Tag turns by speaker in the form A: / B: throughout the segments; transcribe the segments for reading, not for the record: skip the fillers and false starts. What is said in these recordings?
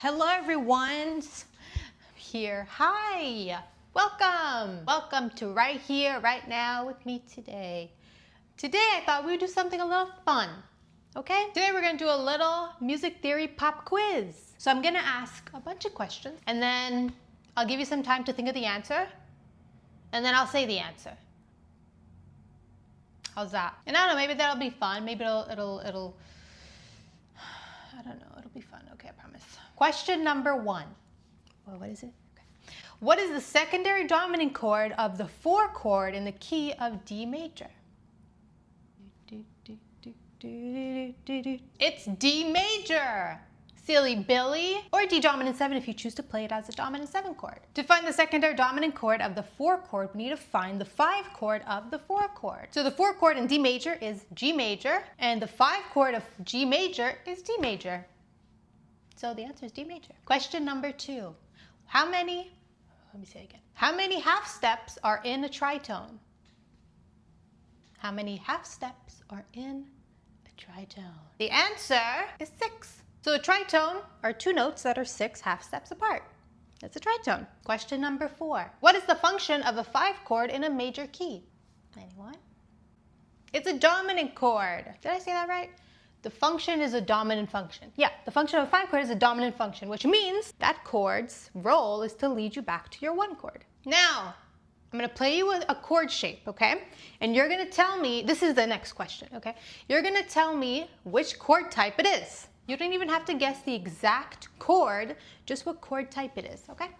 A: Hello everyone, here. Hi, welcome to Right Here, Right Now with me today. Today I thought we would do something a little fun, okay? Today we're gonna do a little music theory pop quiz. So I'm gonna ask a bunch of questions and then I'll give you some time to think of the answer and then I'll say the answer. How's that? And I don't know, maybe that'll be fun. Maybe it'll I don't know, it'll be fun. Okay, I promise. Question number 1. Well, what is it? Okay. What is the secondary dominant chord of the 4 chord in the key of D major? It's D major. Silly Billy, or D dominant 7 if you choose to play it as a dominant 7 chord. To find the secondary dominant chord of the 4 chord, we need to find the 5 chord of the 4 chord. So the 4 chord in D major is G major, and the 5 chord of G major is D major. So the answer is D major. Question number 2. How many half steps are in a tritone? How many half steps are in a tritone? The answer is 6. So a tritone are 2 notes that are 6 half steps apart. That's a tritone. Question number 4. What is the function of a 5 chord in a major key? Anyone? It's a dominant chord. Did I say that right? The function is a dominant function. Yeah, the function of a 5 chord is a dominant function, which means that chord's role is to lead you back to your 1 chord. Now, I'm going to play you a chord shape, okay? And you're going to tell me, this is the next question, okay? You're going to tell me which chord type it is. You don't even have to guess the exact chord, just what chord type it is, okay?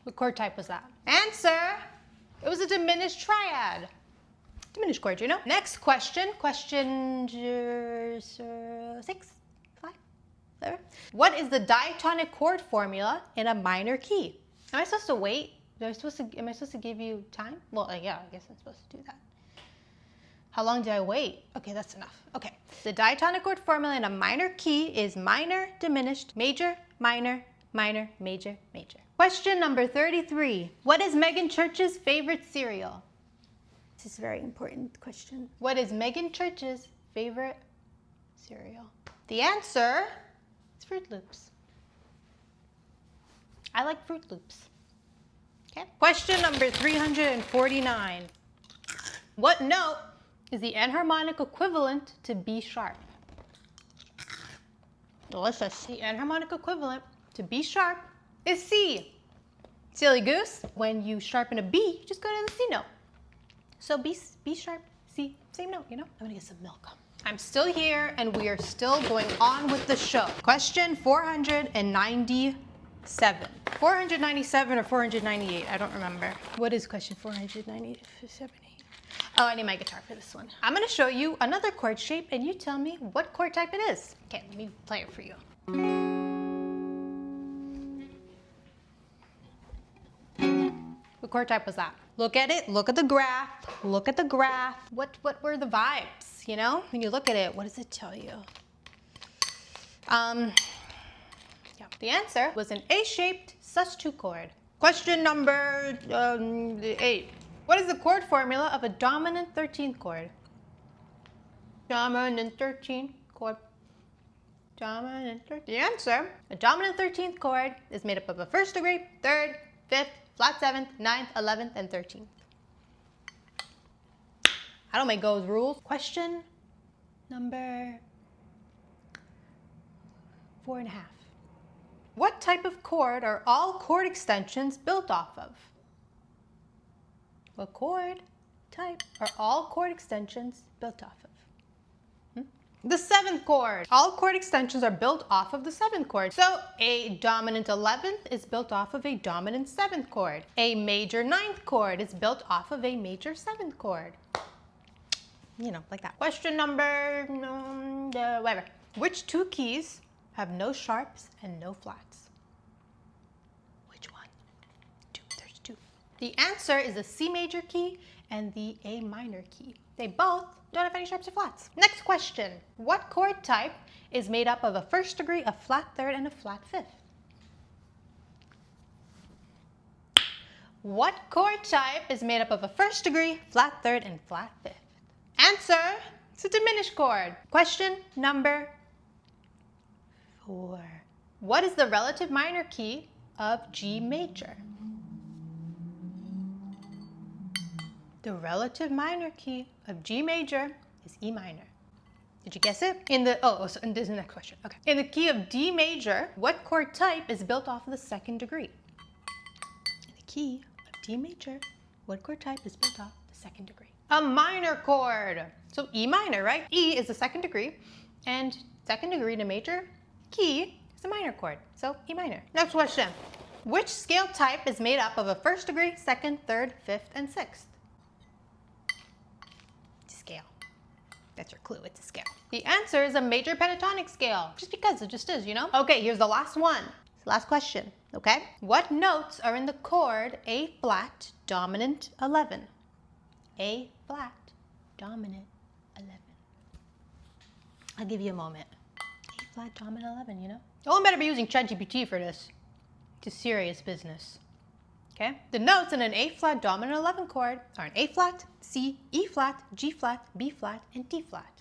A: What chord type was that? Answer! It was a diminished triad. Diminished chord, you know? Next question, question 6, 5, whatever. What is the diatonic chord formula in a minor key? Am I supposed to wait? Am I supposed to give you time? Well, yeah, I guess I'm supposed to do that. How long did I wait? Okay, that's enough. Okay, the diatonic chord formula in a minor key is minor, diminished, major, minor, minor, major, major. Question number 33. What is Megan Church's favorite cereal? This is a very important question. What is Megan Church's favorite cereal? The answer is Fruit Loops. I like Fruit Loops. Okay. Question number 349. What note is the enharmonic equivalent to B sharp? Delicious. The enharmonic equivalent to B sharp is C. Silly goose. When you sharpen a B, you just go to the C note. So B sharp, C, same note, you know? I'm gonna get some milk. I'm still here and we are still going on with the show. Question 497. 497 or 498, I don't remember. What is question 497? Oh, I need my guitar for this one. I'm gonna show you another chord shape and you tell me what chord type it is. Okay, let me play it for you. What chord type was that? Look at it, look at the graph, look at the graph. What were the vibes, you know? When you look at it, what does it tell you? Yeah. The answer was an A-shaped sus2 chord. Question number 8. What is the chord formula of a dominant 13th chord? Dominant 13th chord. Dominant 13th. The answer, a dominant 13th chord is made up of a 1st degree, 3rd, 5th, flat 7th, 9th, 11th, and 13th. I don't make those rules. Question number 4.5. What type of chord are all chord extensions built off of? What chord type are all chord extensions built off of? The 7th chord. All chord extensions are built off of the 7th chord. So a dominant 11th is built off of a dominant 7th chord. A major 9th chord is built off of a major 7th chord. You know, like that. Question number, whatever. Which 2 keys have no sharps and no flats? Which one? 2, there's 2. The answer is the C major key and the A minor key. They both don't have any sharps or flats. Next question. What chord type is made up of a 1st degree, a flat 3rd, and a flat 5th? What chord type is made up of a 1st degree, flat 3rd, and flat 5th? Answer, It's a diminished chord. Question number 4. What is the relative minor key of G major? The relative minor key of G major is E minor. Did you guess it? So this is the next question. Okay. In the key of D major, what chord type is built off of the second degree? In the key of D major, what chord type is built off the second degree? A minor chord. So E minor, right? E is the second degree, and second degree to major key is a minor chord. So E minor. Next question. Which scale type is made up of a first degree, second, third, fifth, and sixth? Scale. That's your clue, it's a scale. The answer is a major pentatonic scale, just because it just is, you know? Okay, here's the last one. It's the last question, okay? What notes are in the chord A flat, dominant 11? A flat, dominant 11. I'll give you a moment. A flat, dominant 11, you know? Oh, I better be using ChatGPT for this. It's serious business. Okay? The notes in an A flat dominant 11 chord are an A flat, C, E flat, G flat, B flat, and D flat.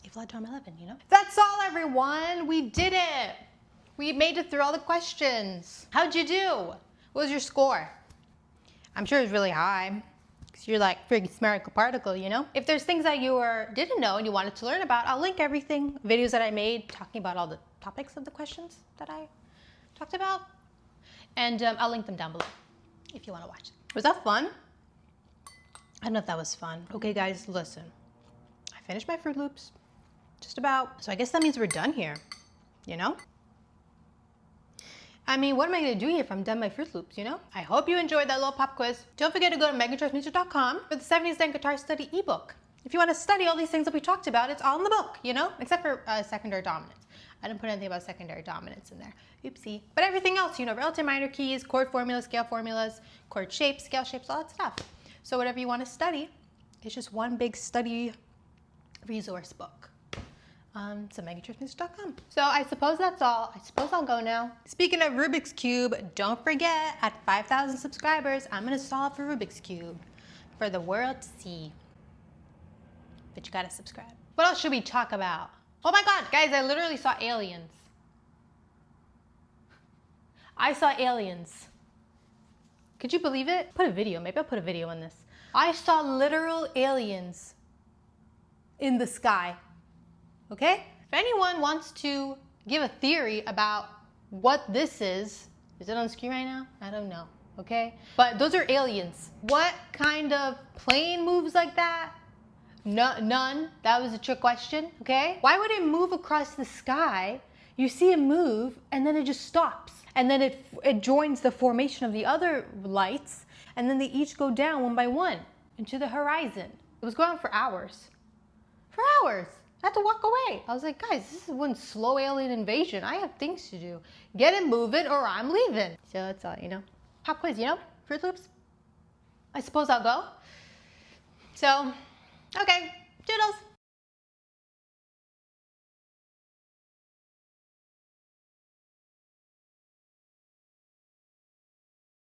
A: A flat dominant 11, you know? That's all, everyone. We did it. We made it through all the questions. How'd you do? What was your score? I'm sure it was really high, because you're like freaking smart particle, you know? If there's things that you didn't know and you wanted to learn about, I'll link everything, videos that I made talking about all the topics of the questions that I talked about. And I'll link them down below if you want to watch. Was that fun? I don't know if that was fun. Okay, guys, listen. I finished my Fruit Loops. Just about. So I guess that means we're done here. You know? I mean, what am I going to do here if I'm done my Fruit Loops, you know? I hope you enjoyed that little pop quiz. Don't forget to go to megantrustmusic.com for the 70s Zen Guitar Study ebook. If you want to study all these things that we talked about, it's all in the book, you know? Except for secondary dominance. I didn't put anything about secondary dominance in there. Oopsie. But everything else, you know, relative minor keys, chord formulas, scale formulas, chord shapes, scale shapes, all that stuff. So whatever you want to study, it's just one big study resource book. So megantrustmusic.com. So I suppose that's all. I suppose I'll go now. Speaking of Rubik's Cube, don't forget, at 5,000 subscribers, I'm going to solve a Rubik's Cube for the world to see. But you got to subscribe. What else should we talk about? Oh my God, guys, I literally saw aliens. I saw aliens. Could you believe it? Put a video, maybe I'll put a video on this. I saw literal aliens in the sky, okay? If anyone wants to give a theory about what this is it on the screen right now? I don't know, okay? But those are aliens. What kind of plane moves like that? No, none. That was a trick question, okay? Why would it move across the sky? You see it move, and then it just stops. And then it joins the formation of the other lights, and then they each go down one by one into the horizon. It was going on for hours. For hours. I had to walk away. I was like, guys, this is one slow alien invasion. I have things to do. Get it moving or I'm leaving. So that's all, you know? Pop quiz, you know? Fruit Loops? I suppose I'll go. So... okay, doodles.